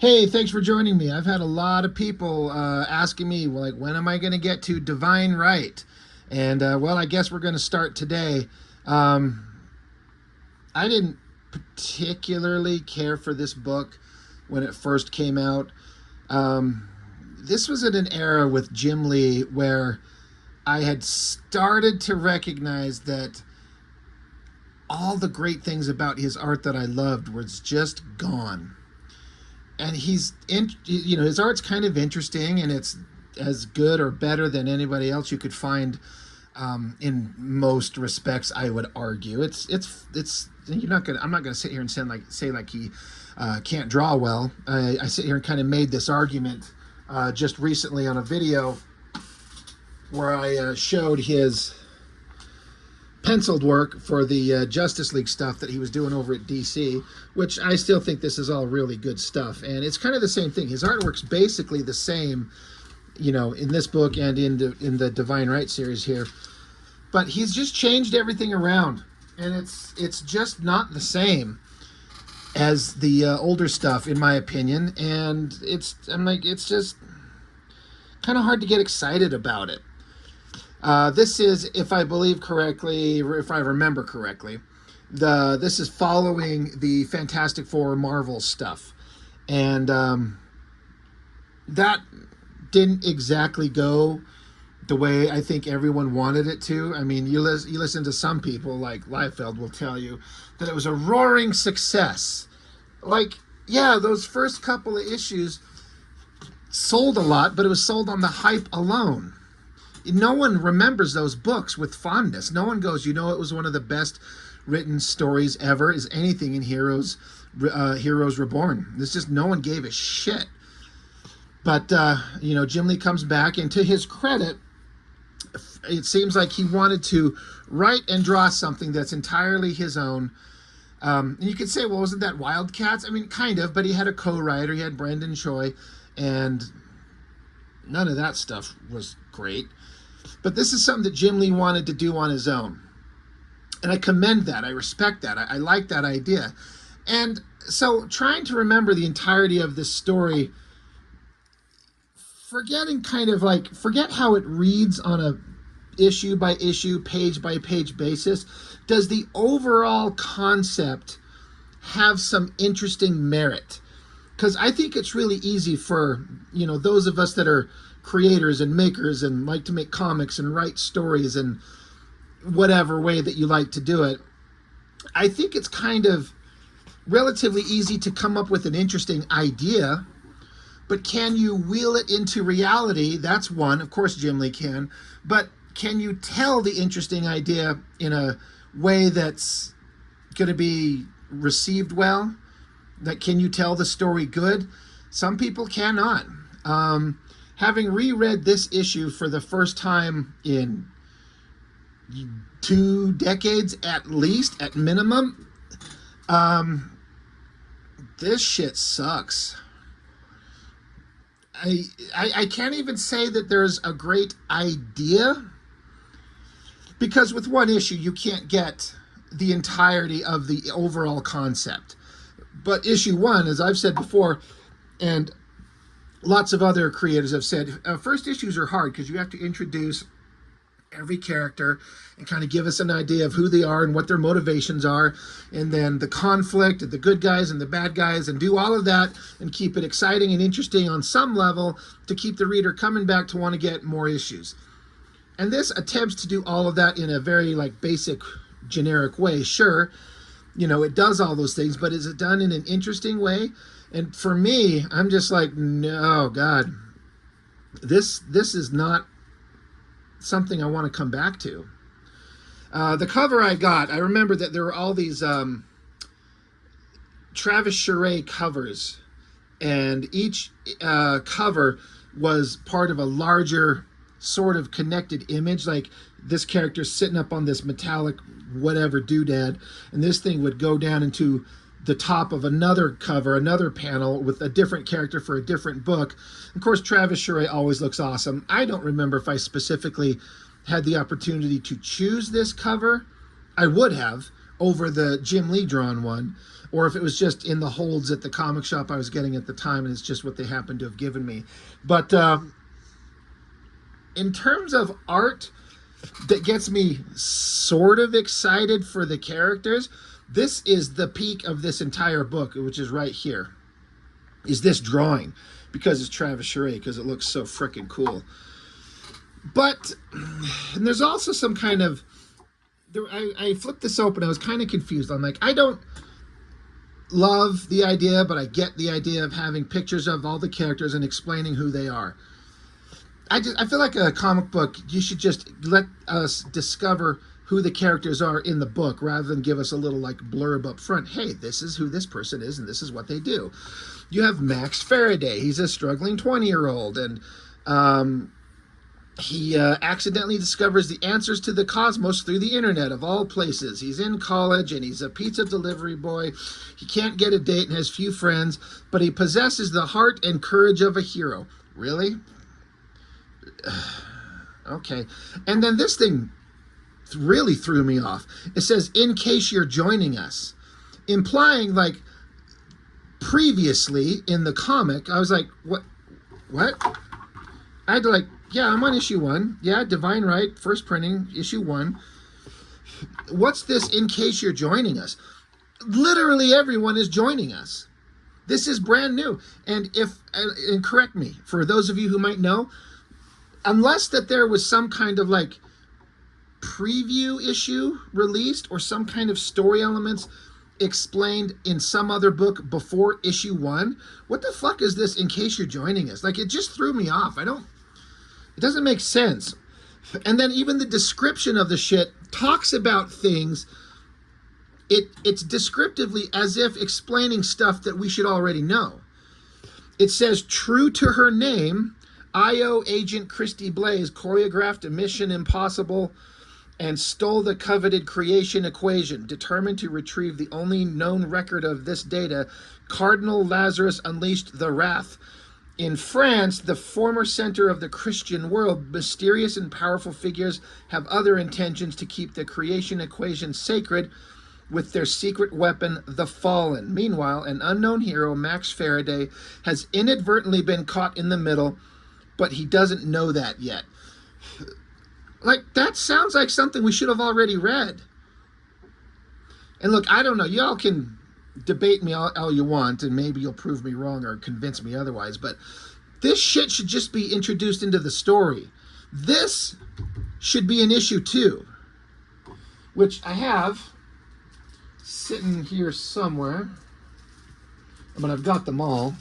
Hey, thanks for joining me. I've had a lot of people asking me, well, like, when am I going to get to Divine Right? And, well, I guess we're going to start today. Um, I didn't particularly care for this book when it first came out. Um, this was in an era with Jim Lee where I had started to recognize that all the great things about his art that I loved was just gone. And his art's kind of interesting, and it's as good or better than anybody else you could find in most respects. I would argue it's you're not gonna I'm not gonna sit here and say like he can't draw well. I sit here and kind of made this argument just recently on a video where I showed his penciled work for the Justice League stuff that he was doing over at DC, which I still think this is all really good stuff. And it's kind of the same thing. His artwork's basically the same, in this book and in the Divine Right series here. But he's just changed everything around, and it's just not the same as the older stuff, in my opinion. And it's just kind of hard to get excited about it. This is, if I believe correctly, or if I remember correctly, this is following the Fantastic Four Marvel stuff, and that didn't exactly go the way I think everyone wanted it to. I mean, you listen to some people like Liefeld will tell you that it was a roaring success. Like, yeah, those first couple of issues sold a lot, but it was sold on the hype alone. No one remembers those books with fondness. No one goes, it was one of the best written stories ever, is anything in Heroes Reborn. It's just no one gave a shit. But, Jim Lee comes back, and to his credit, it seems like he wanted to write and draw something that's entirely his own. And you could say, well, wasn't that Wildcats? I mean, kind of, but he had a co-writer. He had Brendan Choi, and none of that stuff was great. But this is something that Jim Lee wanted to do on his own. And I commend that. I respect that. I like that idea. And so trying to remember the entirety of this story, forget how it reads on a issue by issue, page by page basis. Does the overall concept have some interesting merit? Because I think it's really easy for, those of us that are creators and makers and like to make comics and write stories in whatever way that you like to do it. I think it's kind of relatively easy to come up with an interesting idea, but can you wheel it into reality? That's one. Of course, Jim Lee can. But can you tell the interesting idea in a way that's going to be received well? That can you tell the story good? Some people cannot. Having reread this issue for the first time in 2 decades at least, at minimum, this shit sucks. I can't even say that there's a great idea, because with one issue you can't get the entirety of the overall concept. But issue 1, as I've said before, and lots of other creators have said, first issues are hard because you have to introduce every character and kind of give us an idea of who they are and what their motivations are, and then the conflict and the good guys and the bad guys, and do all of that and keep it exciting and interesting on some level to keep the reader coming back to want to get more issues. And this attempts to do all of that in a very basic, generic way. Sure, it does all those things, but is it done in an interesting way? And for me, I'm just like, no, God, this is not something I want to come back to. The cover I got, I remember that there were all these Travis Charest covers, and each cover was part of a larger sort of connected image. Like, this character sitting up on this metallic whatever doodad, and this thing would go down into the top of another cover, another panel with a different character for a different book. Of course, Travis Charest always looks awesome. I don't remember if I specifically had the opportunity to choose this cover. I would have, over the Jim Lee drawn one, or if it was just in the holds at the comic shop I was getting at the time, and it's just what they happened to have given me. But in terms of art that gets me sort of excited for the characters, this is the peak of this entire book, which is right here, is this drawing, because it's Travis Charest, because it looks so freaking cool. But, and there's also some kind of, I flipped this open, I was kind of confused. I'm like, I don't love the idea, but I get the idea of having pictures of all the characters and explaining who they are. I feel like a comic book, you should just let us discover who the characters are in the book, rather than give us a little like blurb up front. Hey, this is who this person is, and this is what they do. You have Max Faraday. He's a struggling 20-year-old, and he accidentally discovers the answers to the cosmos through the internet, of all places. He's in college, and he's a pizza delivery boy. He can't get a date and has few friends, but he possesses the heart and courage of a hero. Really? Okay. And then this thing really threw me off. It says, in case you're joining us, implying like previously in the comic. I was like, what? I had to like, yeah, I'm on issue 1. Yeah, Divine Right, first printing, issue 1. What's this, in case you're joining us? Literally everyone is joining us. This is brand new. And and correct me, for those of you who might know, unless that there was some kind of like preview issue released, or some kind of story elements explained in some other book before issue 1, what the fuck is this, in case you're joining us? Like, it just threw me off. It doesn't make sense. And then even the description of the shit talks about things, it's descriptively as if explaining stuff that we should already know. It says, true to her name, IO agent Christy Blaze choreographed a mission impossible and stole the coveted creation equation. Determined to retrieve the only known record of this data, Cardinal Lazarus unleashed the wrath. In France, the former center of the Christian world, mysterious and powerful figures have other intentions to keep the creation equation sacred with their secret weapon, the Fallen. Meanwhile, an unknown hero, Max Faraday, has inadvertently been caught in the middle, but he doesn't know that yet. Like, that sounds like something we should have already read. And look, I don't know. Y'all can debate me all you want, and maybe you'll prove me wrong or convince me otherwise, but this shit should just be introduced into the story. This should be an issue 2, which I have sitting here somewhere. I mean, I've got them all.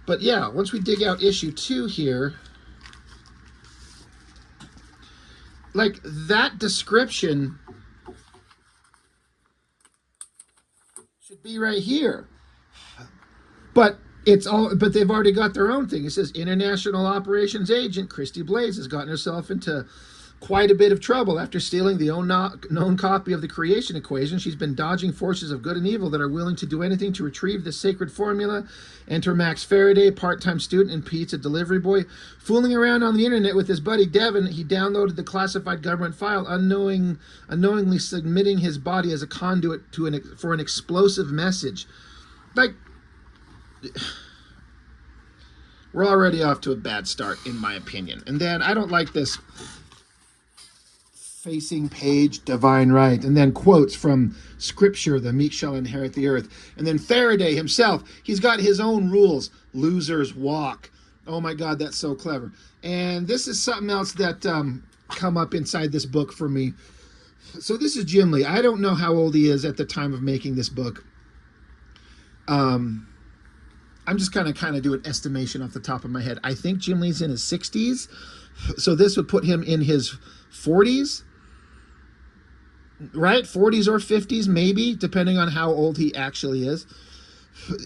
But yeah, once we dig out issue 2 here, like, that description should be right here. But but they've already got their own thing. It says international operations agent Christy Blaze has gotten herself into quite a bit of trouble after stealing the unknown copy of the creation equation. She's been dodging forces of good and evil that are willing to do anything to retrieve the sacred formula. Enter Max Faraday, part-time student and pizza delivery boy. Fooling around on the internet with his buddy Devin, he downloaded the classified government file, unknowingly submitting his body as a conduit for an explosive message. Like, we're already off to a bad start, in my opinion. And then I don't like this facing page, divine right, and then quotes from scripture, the meek shall inherit the earth. And then Faraday himself, he's got his own rules. Losers walk. Oh my God, that's so clever. And this is something else that come up inside this book for me. So this is Jim Lee. I don't know how old he is at the time of making this book. I'm just kind of doing estimation off the top of my head. I think Jim Lee's in his 60s. So this would put him in his 40s. Right? 40s or 50s, maybe, depending on how old he actually is.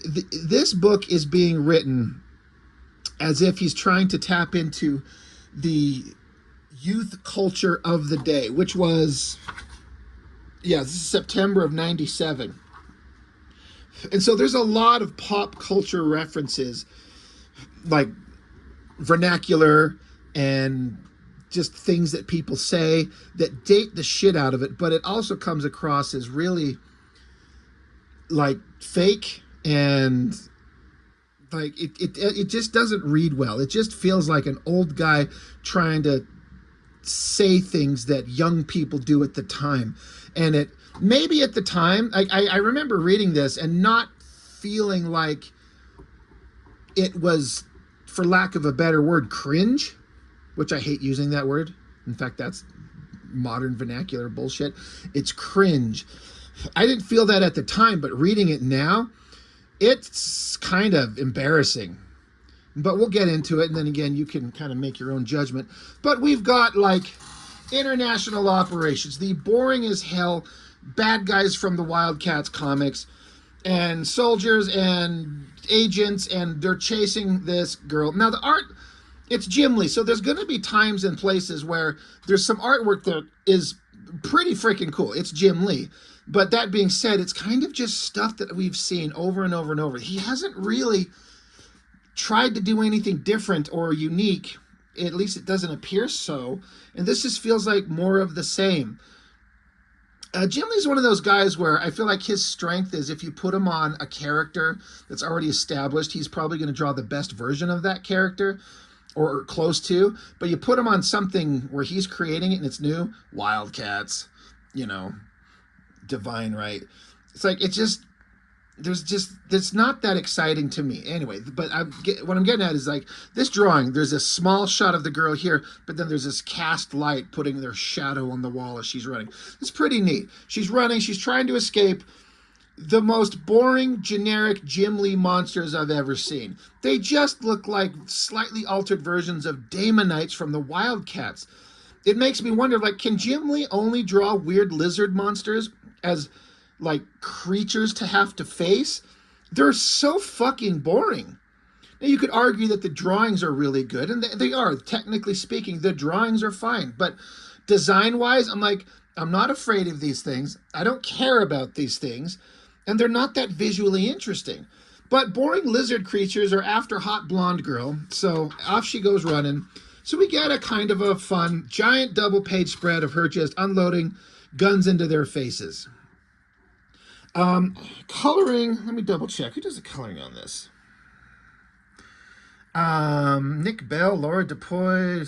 This book is being written as if he's trying to tap into the youth culture of the day, which was, yeah, this is September of 97. And so there's a lot of pop culture references, like vernacular and just things that people say that date the shit out of it, but it also comes across as really like fake, and like it just doesn't read well. It just feels like an old guy trying to say things that young people do at the time. And it maybe at the time, I remember reading this and not feeling like it was, for lack of a better word, cringe, which I hate using that word. In fact, that's modern vernacular bullshit. It's cringe. I didn't feel that at the time, but reading it now, it's kind of embarrassing. But we'll get into it, and then again, you can kind of make your own judgment. But we've got, like, international operations, the boring as hell bad guys from the Wildcats comics, and soldiers and agents, and they're chasing this girl. Now, the art, it's Jim Lee, so there's going to be times and places where there's some artwork that is pretty freaking cool. It's Jim Lee. But that being said, it's kind of just stuff that we've seen over and over and over. He hasn't really tried to do anything different or unique. At least it doesn't appear so. And this just feels like more of the same. Jim Lee's one of those guys where I feel like his strength is if you put him on a character that's already established, he's probably going to draw the best version of that character, or close to. But you put him on something where he's creating it and it's new, Wildcats, you know, Divine Right. It's like, it's not that exciting to me anyway. But what I'm getting at is, like, this drawing, there's a small shot of the girl here, but then there's this cast light putting their shadow on the wall as she's running. It's pretty neat. She's running, she's trying to escape the most boring, generic Jim Lee monsters I've ever seen. They just look like slightly altered versions of Daemonites from the Wildcats. It makes me wonder, like, can Jim Lee only draw weird lizard monsters as, like, creatures to have to face? They're so fucking boring. Now, you could argue that the drawings are really good, and they are. Technically speaking, the drawings are fine. But design-wise, I'm like, I'm not afraid of these things. I don't care about these things. And they're not that visually interesting. But boring lizard creatures are after hot blonde girl, so off she goes running. So we get a kind of a fun, giant double-page spread of her just unloading guns into their faces. Coloring, let me double check. Who does the coloring on this? Nick Bell, Laura Dupuy,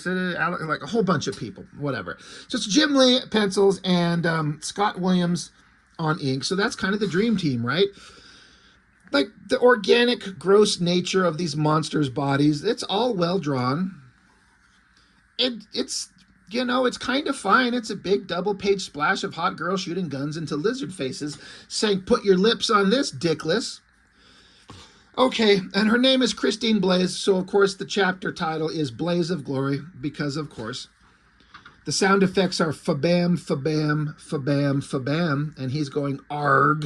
like a whole bunch of people, whatever. So it's Jim Lee pencils and Scott Williams on ink. So that's kind of the dream team, right? Like, the organic, gross nature of these monsters' bodies, it's all well drawn. It's, you know, it's kind of fine. It's a big double-page splash of hot girls shooting guns into lizard faces, saying, "Put your lips on this, dickless." Okay, and her name is Christine Blaze, so of course the chapter title is Blaze of Glory, because of course. The sound effects are fa-bam, fa-bam, fa-bam, fa-bam, and he's going arg.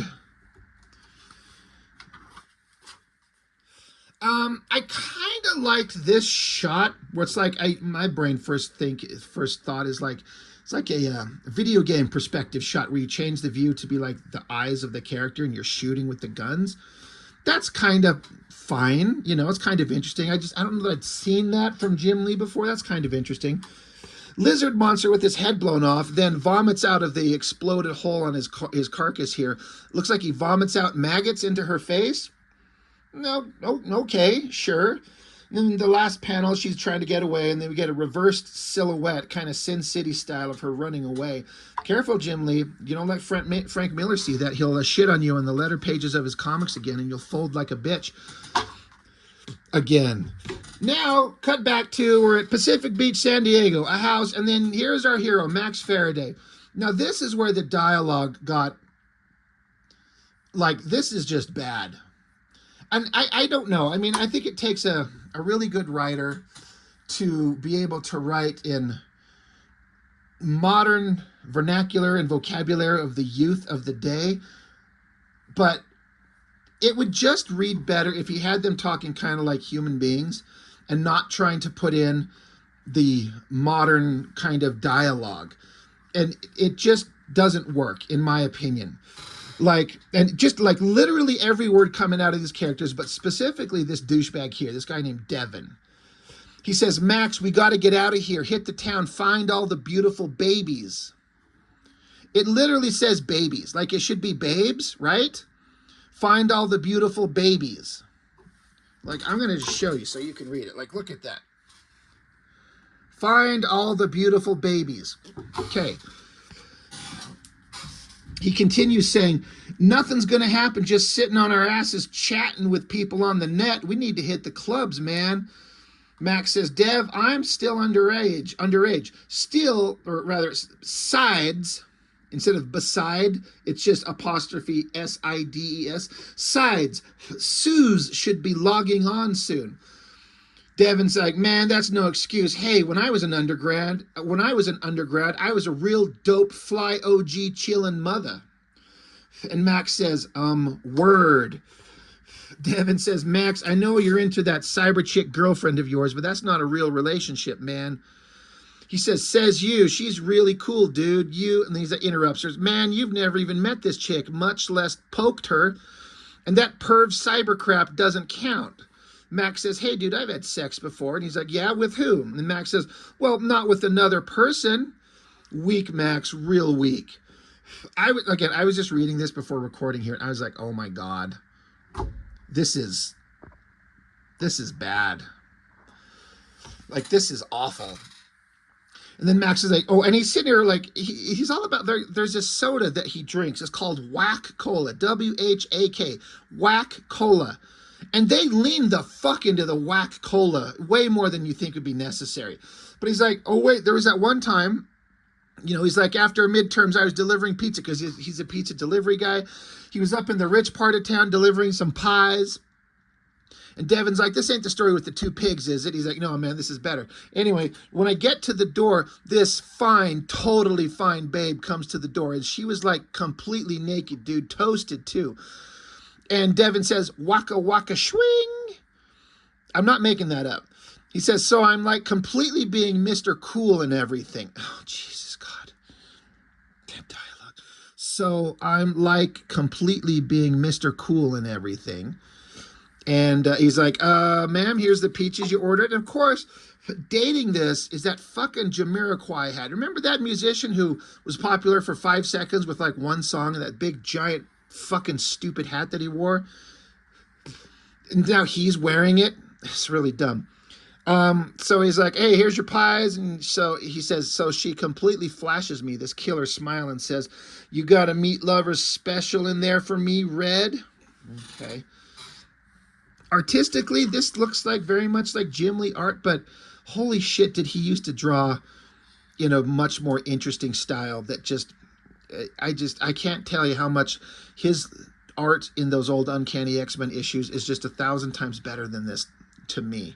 I kind of liked this shot where it's like, my brain first thought is like, it's like a video game perspective shot where you change the view to be like the eyes of the character and you're shooting with the guns. That's kind of fine. You know, it's kind of interesting. I don't know that I'd seen that from Jim Lee before. That's kind of interesting. Lizard monster with his head blown off, then vomits out of the exploded hole on his carcass here. Looks like he vomits out maggots into her face. No, okay, sure. And then the last panel, she's trying to get away, and then we get a reversed silhouette, kind of Sin City style of her running away. Careful, Jim Lee. You don't let Frank Miller see that. He'll shit on you on the letter pages of his comics again, and you'll fold like a bitch. Again. Now, cut back to, we're at Pacific Beach, San Diego, a house, and then here's our hero, Max Faraday. Now, this is where the dialogue got, like, this is just bad. And I don't know. I mean, I think it takes a really good writer to be able to write in modern vernacular and vocabulary of the youth of the day. But it would just read better if he had them talking kind of like human beings and not trying to put in the modern kind of dialogue. And it just doesn't work, in my opinion. Like, and just like literally every word coming out of these characters, but specifically this douchebag here, this guy named Devin. He says, "Max, we got to get out of here. Hit the town. Find all the beautiful babies." It literally says babies. Like, it should be babes, right? Find all the beautiful babies. Like, I'm going to show you so you can read it. Like, look at that. Find all the beautiful babies. Okay. He continues saying, nothing's going to happen just sitting on our asses chatting with people on the net. We need to hit the clubs, man. Max says, Dev, I'm still underage. Still, or rather, sides, instead of beside, it's just apostrophe S-I-D-E-S. Sides. Suze should be logging on soon. Devin's like, man, that's no excuse. Hey, when I was an undergrad, I was a real dope fly OG chillin' mother. And Max says, word. Devin says, Max, I know you're into that cyber chick girlfriend of yours, but that's not a real relationship, man. He says you, she's really cool, dude. You, and he interrupts her, man, you've never even met this chick, much less poked her. And that perv cyber crap doesn't count. Max says, hey, dude, I've had sex before. And he's like, yeah, with whom? And Max says, well, not with another person. Weak, Max, real weak. I was just reading this before recording here, and I was like, oh my God. This is bad. Like, this is awful. And then Max is like, oh, and he's sitting here like, he's all about, there's this soda that he drinks. It's called Whack Cola, W-H-A-K, Whack Cola. And they lean the fuck into the Whack Cola way more than you think would be necessary. But he's like, oh, wait, there was that one time, you know, he's like, after midterms, I was delivering pizza because he's a pizza delivery guy. He was up in the rich part of town delivering some pies. And Devin's like, this ain't the story with the two pigs, is it? He's like, no, man, this is better. Anyway, when I get to the door, this fine, totally fine babe comes to the door. And she was like completely naked, dude, toasted too. And Devin says, waka waka swing. I'm not making that up. He says, so I'm like completely being Mr. Cool and everything. Oh, Jesus God. That dialogue. So I'm like completely being Mr. Cool and everything. And he's like, ma'am, here's the peaches you ordered. And of course, dating this is that fucking Jamiroquai had. Remember that musician who was popular for 5 seconds with like one song and that big giant fucking stupid hat that he wore? And now he's wearing it. It's really dumb. So he's like, hey, here's your pies. And so he says, so she completely flashes me this killer smile and says, you got a meat lovers special in there for me, Red? Okay. Artistically, this looks like very much like Jim Lee art, but holy shit, did he used to draw in a much more interesting style that I can't tell you how much his art in those old Uncanny X-Men issues is just 1,000 times better than this to me.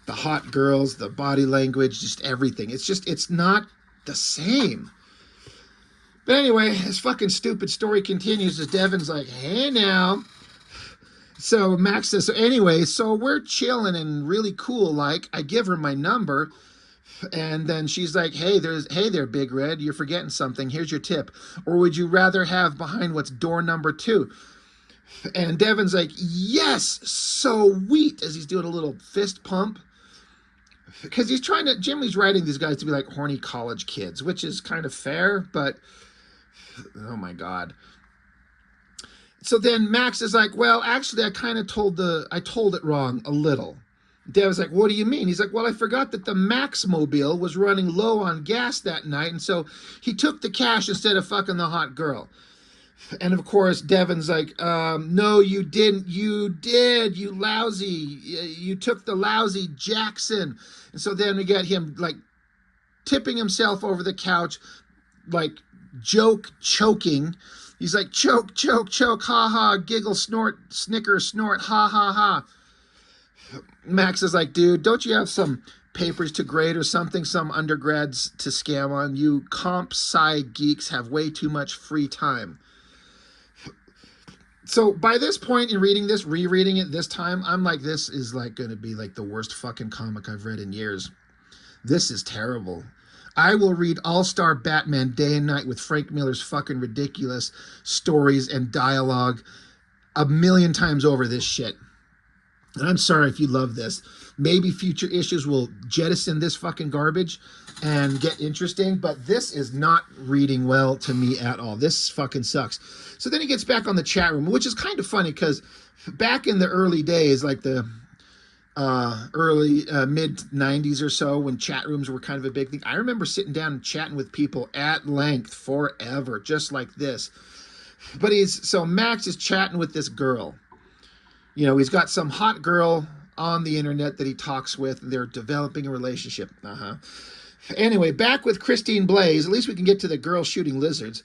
The hot girls, the body language, just everything. It's not the same. But anyway, this fucking stupid story continues as Devin's like, hey now. So Max says, so anyway, so we're chilling and really cool. Like, I give her my number. And then she's like, hey there, Big Red, you're forgetting something. Here's your tip. Or would you rather have behind what's door number 2? And Devin's like, yes, sweet, as he's doing a little fist pump. Because Jim Lee's writing these guys to be like horny college kids, which is kind of fair, but oh my God. So then Max is like, well, actually, I told it wrong a little. Dev's like, what do you mean? He's like, well, I forgot that the Max Mobile was running low on gas that night, and so he took the cash instead of fucking the hot girl. And of course, Devin's like, no, you didn't. You did, you lousy. You took the lousy Jackson. And so then we get him like tipping himself over the couch, like choking. He's like, choke, choke, choke, ha ha, giggle, snort, snicker, snort, ha ha ha. Max is like, dude, don't you have some papers to grade or something, some undergrads to scam on? You comp sci geeks have way too much free time. So by this point in reading this, rereading it this time, I'm like, this is like going to be like the worst fucking comic I've read in years. This is terrible. I will read All-Star Batman day and night with Frank Miller's fucking ridiculous stories and dialogue 1,000,000 times over this shit. And I'm sorry if you love this. Maybe future issues will jettison this fucking garbage and get interesting, but this is not reading well to me at all. This fucking sucks. So then he gets back on the chat room, which is kind of funny because back in the early days, like the early mid 90s or so, when chat rooms were kind of a big thing, I remember sitting down and chatting with people at length forever, just like this. But so Max is chatting with this girl. You know, he's got some hot girl on the internet that he talks with, and they're developing a relationship. Anyway, back with Christine Blaze. At least we can get to the girl shooting lizards.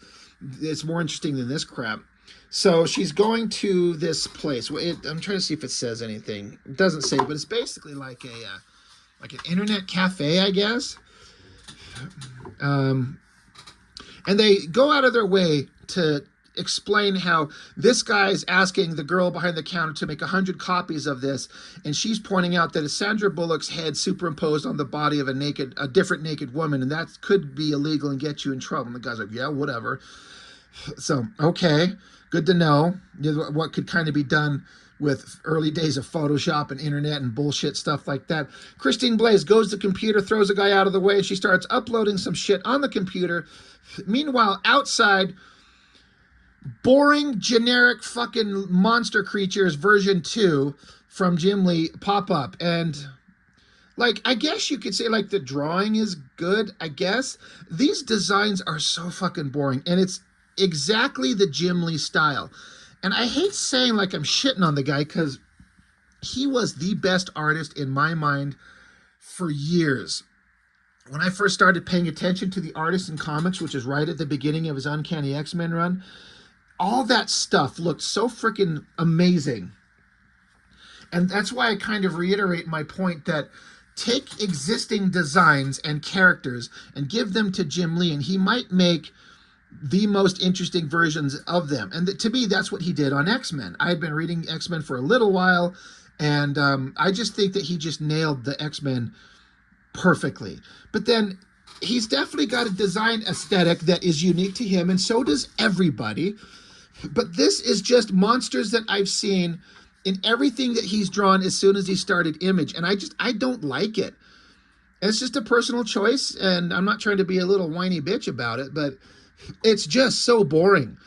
It's more interesting than this crap. So she's going to this place. I'm trying to see if it says anything. It doesn't say, but it's basically like an internet cafe, I guess. And they go out of their way to explain how this guy's asking the girl behind the counter to make 100 copies of this, and she's pointing out that it's Sandra Bullock's head superimposed on the body of a different naked woman, and that could be illegal and get you in trouble. And the guy's like, yeah, whatever. So, okay, good to know what could kind of be done with early days of Photoshop and internet and bullshit stuff like that. Christine Blaze goes to the computer, throws the guy out of the way, and she starts uploading some shit on the computer. Meanwhile, outside, boring, generic fucking monster creatures version 2 from Jim Lee pop up. And, like, I guess you could say, like, the drawing is good, I guess. These designs are so fucking boring, and it's exactly the Jim Lee style. And I hate saying, like, I'm shitting on the guy, because he was the best artist in my mind for years. When I first started paying attention to the artist in comics, which is right at the beginning of his Uncanny X-Men run, all that stuff looked so freaking amazing. And that's why I kind of reiterate my point that take existing designs and characters and give them to Jim Lee, and he might make the most interesting versions of them. And to me, that's what he did on X-Men. I had been reading X-Men for a little while, and I just think that he just nailed the X-Men perfectly. But then he's definitely got a design aesthetic that is unique to him, and so does everybody. But this is just monsters that I've seen in everything that he's drawn as soon as he started Image. And I don't like it. And it's just a personal choice. And I'm not trying to be a little whiny bitch about it, but it's just so boring.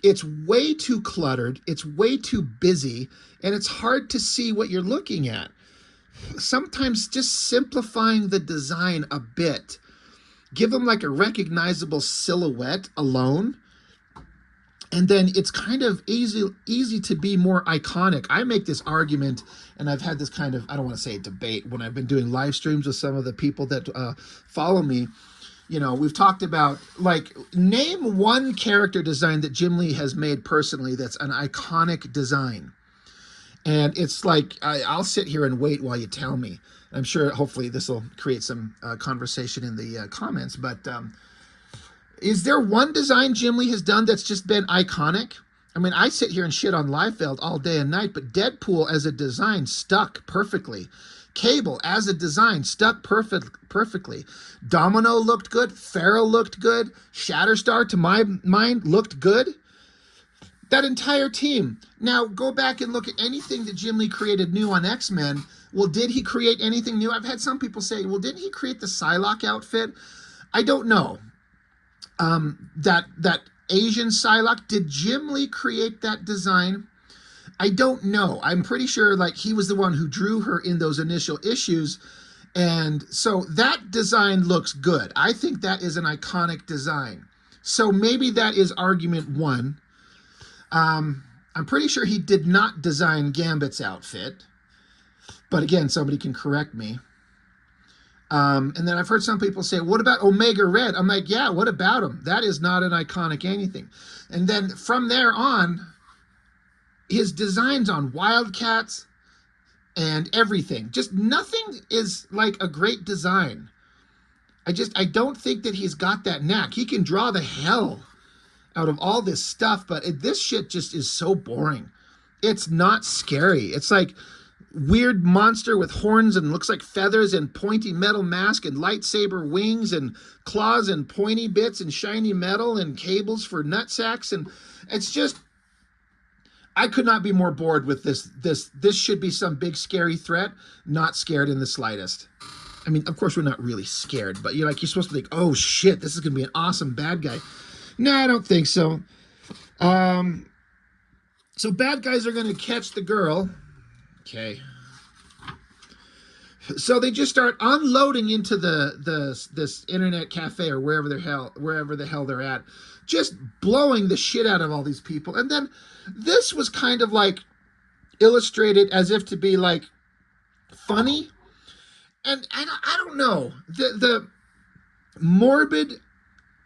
It's way too cluttered. It's way too busy. And it's hard to see what you're looking at. Sometimes just simplifying the design a bit. Give them like a recognizable silhouette alone. And then it's kind of easy to be more iconic. I make this argument, and I've had this kind of, I don't want to say debate, when I've been doing live streams with some of the people that follow me. You know, we've talked about, like, name one character design that Jim Lee has made personally that's an iconic design. And it's like, I'll sit here and wait while you tell me. I'm sure, hopefully, this will create some conversation in the comments, but is there one design Jim Lee has done that's just been iconic? I mean, I sit here and shit on Liefeld all day and night, but Deadpool as a design stuck perfectly. Cable as a design stuck perfectly. Domino looked good. Pharaoh looked good. Shatterstar, to my mind, looked good. That entire team. Now, go back and look at anything that Jim Lee created new on X-Men. Well, did he create anything new? I've had some people say, well, didn't he create the Psylocke outfit? I don't know. That Asian Psylocke, did Jim Lee create that design? I don't know. I'm pretty sure, like, he was the one who drew her in those initial issues, and so that design looks good. I think that is an iconic design. So maybe that is argument one. I'm pretty sure he did not design Gambit's outfit, but again, somebody can correct me. And then I've heard some people say, what about Omega Red? I'm like, yeah, what about him? That is not an iconic anything. And then from there on, his designs on Wildcats and everything, just nothing is like a great design. I don't think that he's got that knack. He can draw the hell out of all this stuff, but this shit just is so boring. It's not scary. It's like weird monster with horns and looks like feathers and pointy metal mask and lightsaber wings and claws and pointy bits and shiny metal and cables for nutsacks. And it's just, I could not be more bored with this. This should be some big scary threat. Not scared in the slightest. I mean, of course, we're not really scared, but you're supposed to think, oh shit, this is gonna be an awesome bad guy. No, I don't think so. So bad guys are gonna catch the girl. Okay. So they just start unloading into this internet cafe or wherever the hell they're at, just blowing the shit out of all these people. And then this was kind of like illustrated as if to be like funny. And I don't know, the morbid,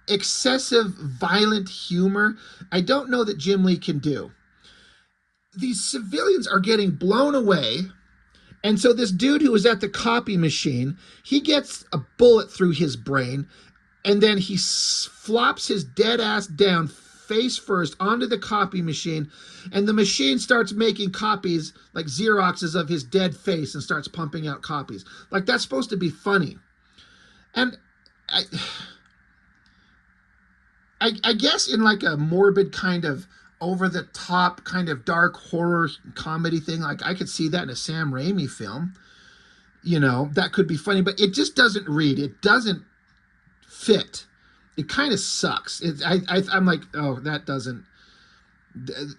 excessive, violent humor, I don't know that Jim Lee can do. These civilians are getting blown away. And so this dude who was at the copy machine, he gets a bullet through his brain, and then he flops his dead ass down face first onto the copy machine, and the machine starts making copies, like Xeroxes of his dead face, and starts pumping out copies. Like, that's supposed to be funny. And I guess in like a morbid kind of over-the-top kind of dark horror comedy thing, like I could see that in a Sam Raimi film, that could be funny, but it just doesn't read. It doesn't fit. It kind of sucks. I'm like, oh,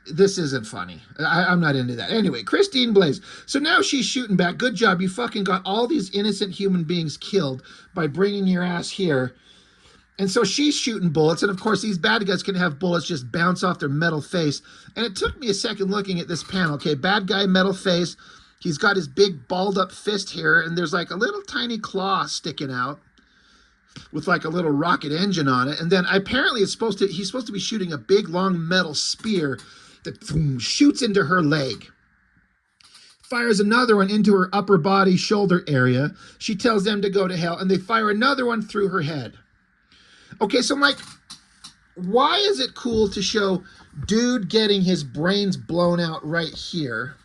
this isn't funny. I'm not into that. Anyway, Christine Blaze. So now she's shooting back. Good job. You fucking got all these innocent human beings killed by bringing your ass here. And so she's shooting bullets, and of course these bad guys can have bullets just bounce off their metal face. And it took me a second looking at this panel. Okay, bad guy, metal face. He's got his big balled up fist here, and there's like a little tiny claw sticking out with like a little rocket engine on it. And then apparently he's supposed to be shooting a big long metal spear that shoots into her leg. Fires another one into her upper body shoulder area. She tells them to go to hell, and they fire another one through her head. Okay, so I'm like, why is it cool to show dude getting his brains blown out right here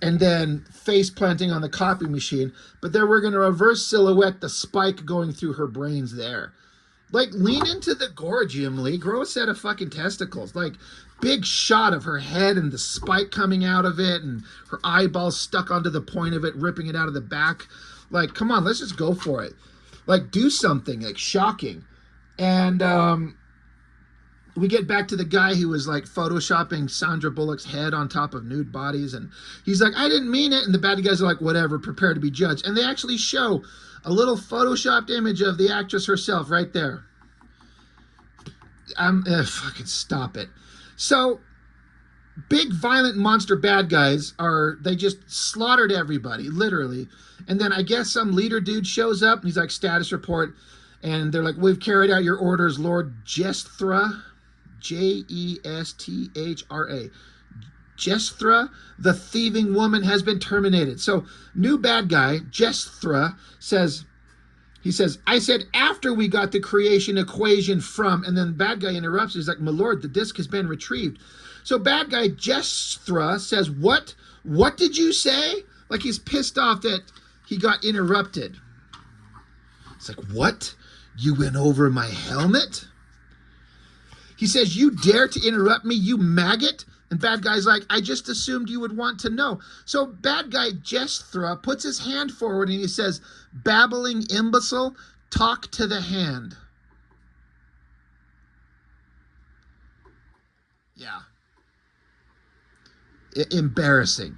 and then face planting on the copy machine, but then we're going to reverse silhouette the spike going through her brains there? Like, lean into the gore, Jim Lee. Grow a set of fucking testicles. Like, big shot of her head and the spike coming out of it and her eyeballs stuck onto the point of it, ripping it out of the back. Like, come on, let's just go for it. Like, do something, like, shocking. And we get back to the guy who was, like, photoshopping Sandra Bullock's head on top of nude bodies. And he's like, I didn't mean it. And the bad guys are like, whatever, prepare to be judged. And they actually show a little photoshopped image of the actress herself right there. Fucking stop it. So, big, violent monster bad guys they just slaughtered everybody, literally. And then I guess some leader dude shows up, and he's like, status report. And they're like, we've carried out your orders, Lord Jestra. Jesthra. Jestra, the thieving woman, has been terminated. So, new bad guy, Jestra, says, I said after we got the creation equation from, and then bad guy interrupts. He's like, my lord, the disk has been retrieved. So bad guy Jestra says, what? What did you say? Like he's pissed off that he got interrupted. It's like, what? You went over my helmet? He says, you dare to interrupt me, you maggot? And bad guy's like, I just assumed you would want to know. So bad guy Jestra puts his hand forward and he says, babbling imbecile, talk to the hand. Yeah. Embarrassing.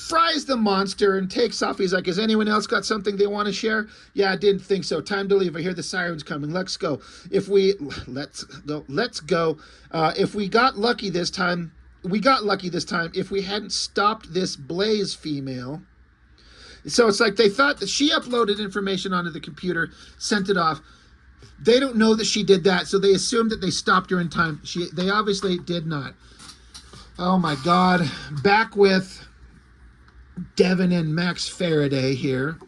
Fries the monster and takes off. He's like, has anyone else got something they want to share? Yeah, I didn't think so. Time to leave. I hear the sirens coming. Let's go. Let's go. If we got lucky this time. If we hadn't stopped this Blaze female. So it's like they thought that she uploaded information onto the computer, sent it off. They don't know that she did that, so they assumed that they stopped her in time. They obviously did not. Oh my God. Back with Devin and Max Faraday here.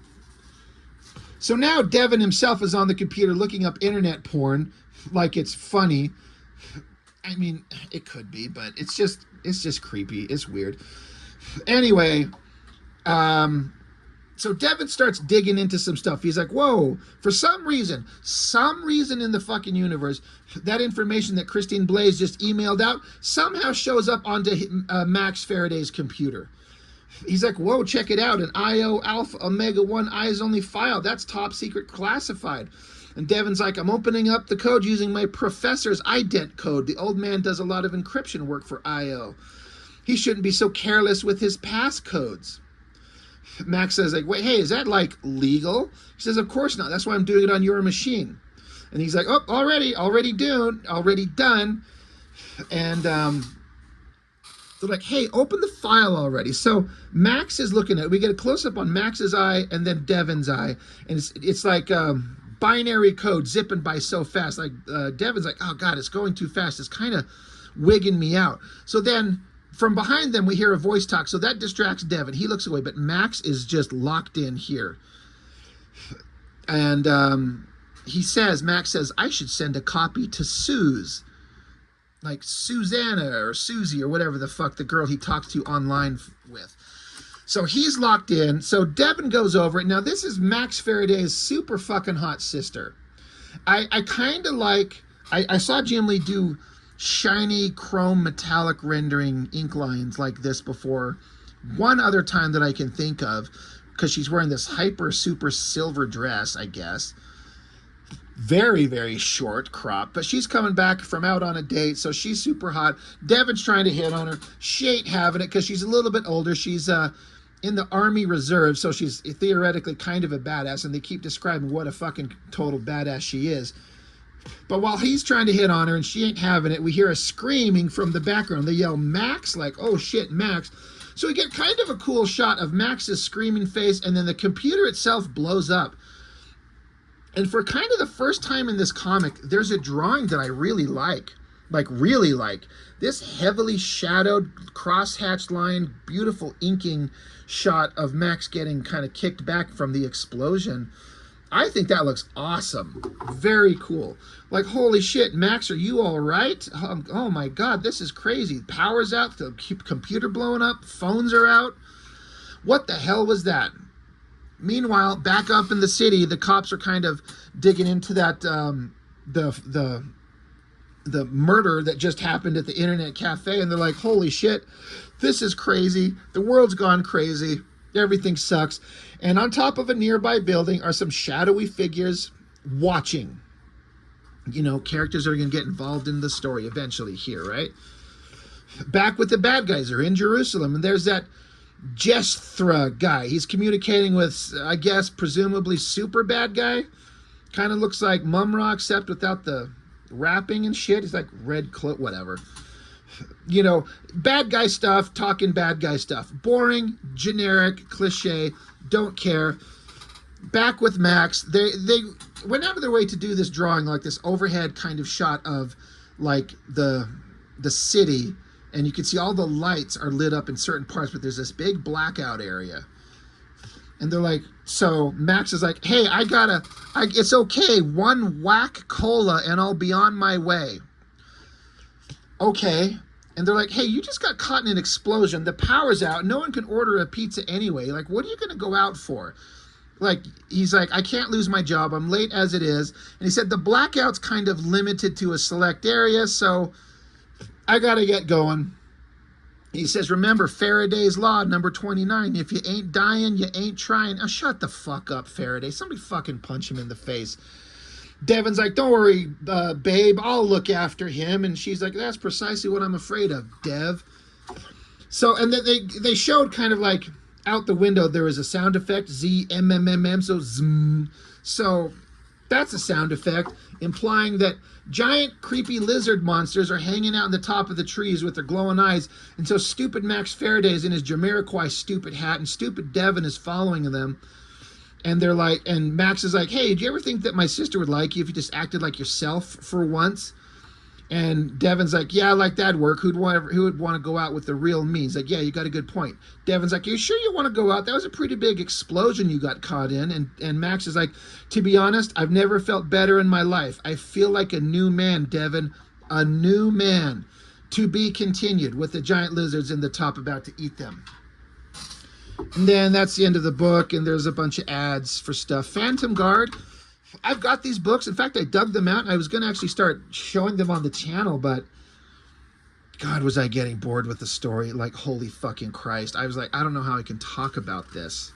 So now Devin himself is on the computer looking up internet porn like it's funny. I mean, it could be, but it's just creepy. It's weird. Anyway, So Devin starts digging into some stuff. He's like, whoa, for some reason in the fucking universe, that information that Christine Blaze just emailed out somehow shows up onto Max Faraday's computer. He's like, whoa, check it out. An IO Alpha Omega 1 eyes only file. That's top secret classified. And Devin's like, I'm opening up the code using my professor's ident code. The old man does a lot of encryption work for IO. He shouldn't be so careless with his passcodes. Max says, like, wait, hey, is that like legal? He says, of course not. That's why I'm doing it on your machine. And he's like, oh, already done. And they're like, hey, open the file already. So Max is looking at it. We get a close-up on Max's eye and then Devin's eye. And it's like binary code zipping by so fast. Like Devin's like, oh, God, it's going too fast. It's kind of wigging me out. So then from behind them, we hear a voice talk. So that distracts Devin. He looks away. But Max is just locked in here. And Max says, I should send a copy to Suze. Like Susanna or Susie or whatever the fuck the girl he talks to online with. So he's locked in. So Devin goes over it. Now this is Max Faraday's super fucking hot sister. I kind of like, I saw Jim Lee do shiny chrome metallic rendering ink lines like this before. One other time that I can think of, because she's wearing this hyper super silver dress, I guess. Very, very short crop, but she's coming back from out on a date, so she's super hot. Devin's trying to hit on her. She ain't having it because she's a little bit older. She's in the Army Reserve, so she's theoretically kind of a badass, and they keep describing what a fucking total badass she is. But while he's trying to hit on her and she ain't having it, we hear a screaming from the background. They yell, Max, like, oh shit, Max. So we get kind of a cool shot of Max's screaming face, and then the computer itself blows up. And for kind of the first time in this comic, there's a drawing that I really like. Like, really like. This heavily shadowed, cross-hatched line, beautiful inking shot of Max getting kind of kicked back from the explosion. I think that looks awesome. Very cool. Like, holy shit, Max, are you all right? Oh my God, this is crazy. Power's out, the computer blowing up, phones are out. What the hell was that? Meanwhile, back up in the city, the cops are kind of digging into that, the murder that just happened at the internet cafe, and they're like, holy shit, this is crazy. The world's gone crazy. Everything sucks. And on top of a nearby building are some shadowy figures watching. You know, characters are going to get involved in the story eventually here, right? Back with the bad guys are in Jerusalem, and there's that Jethra guy. He's communicating with, I guess, presumably super bad guy. Kind of looks like Mumra, except without the wrapping and shit. He's like red cloak, whatever. You know, bad guy stuff, talking bad guy stuff. Boring, generic, cliche, don't care. Back with Max. They went out of their way to do this drawing, like this overhead kind of shot of like the city. And you can see all the lights are lit up in certain parts, but there's this big blackout area. And they're like, so Max is like, hey, it's okay. One whack cola and I'll be on my way. Okay. And they're like, hey, you just got caught in an explosion. The power's out. No one can order a pizza anyway. Like, what are you going to go out for? Like, he's like, I can't lose my job. I'm late as it is. And he said the blackout's kind of limited to a select area, so I got to get going. He says, remember Faraday's law, number 29. If you ain't dying, you ain't trying. Oh, shut the fuck up, Faraday. Somebody fucking punch him in the face. Devin's like, don't worry, babe. I'll look after him. And she's like, that's precisely what I'm afraid of, Dev. So, and then they showed kind of like out the window, there was a sound effect, Z-M-M-M-M, so zoom. So that's a sound effect implying that giant creepy lizard monsters are hanging out in the top of the trees with their glowing eyes. And so stupid Max Faraday is in his Jamiroquai stupid hat, and stupid Devin is following them. And they're like, and Max is like, hey, did you ever think that my sister would like you if you just acted like yourself for once? And Devin's like, yeah, like that'd work. Who would want to go out with the real me? He's like, yeah, you got a good point. Devin's like, you sure you want to go out? That was a pretty big explosion you got caught in. And Max is like, to be honest, I've never felt better in my life. I feel like a new man, Devin. A new man. To be continued, with the giant lizards in the top about to eat them. And then that's the end of the book, and there's a bunch of ads for stuff. Phantom Guard. I've got these books. In fact, I dug them out, and I was going to actually start showing them on the channel, but God, was I getting bored with the story. Like, holy fucking Christ. I was like, I don't know how I can talk about this.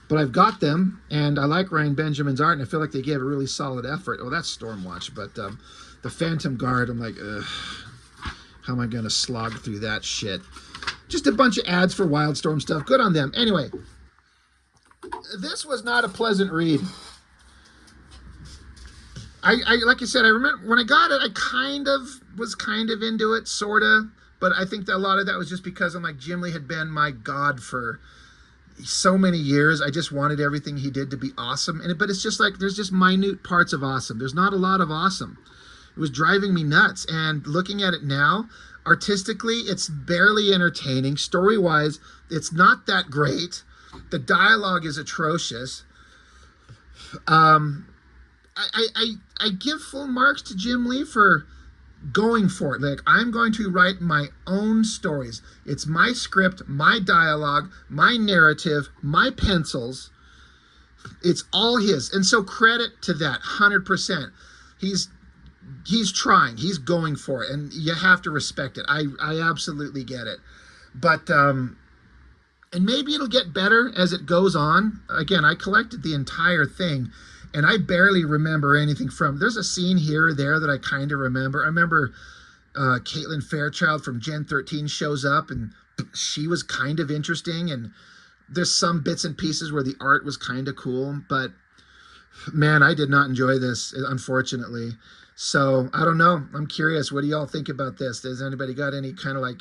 But I've got them, and I like Ryan Benjamin's art, and I feel like they gave a really solid effort. Oh, that's Stormwatch, but the Phantom Guard, I'm like, ugh, how am I going to slog through that shit? Just a bunch of ads for Wildstorm stuff. Good on them. Anyway, this was not a pleasant read. I like I said, I remember when I got it, I was kind of into it, sorta. But I think that a lot of that was just because I'm like, Jim Lee had been my god for so many years. I just wanted everything he did to be awesome. But it's just like, there's just minute parts of awesome. There's not a lot of awesome. It was driving me nuts. And looking at it now, artistically, it's barely entertaining. Story-wise, it's not that great. The dialogue is atrocious. I give full marks to Jim Lee for going for it. Like, I'm going to write my own stories. It's my script, my dialogue, my narrative, my pencils. It's all his. And so credit to that, 100%. He's trying. He's going for it. And you have to respect it. I absolutely get it. But, and maybe it'll get better as it goes on. Again, I collected the entire thing, and I barely remember anything from. There's a scene here or there that I kind of remember. I remember Caitlin Fairchild from Gen 13 shows up, and she was kind of interesting. And there's some bits and pieces where the art was kind of cool. But, man, I did not enjoy this, unfortunately. So, I don't know. I'm curious. What do y'all think about this? Does anybody got any kind of like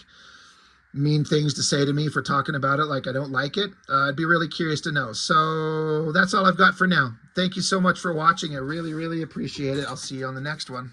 mean things to say to me for talking about it like I don't like it? I'd be really curious to know. So that's all I've got for now. Thank you so much for watching. I really, really appreciate it. I'll see you on the next one.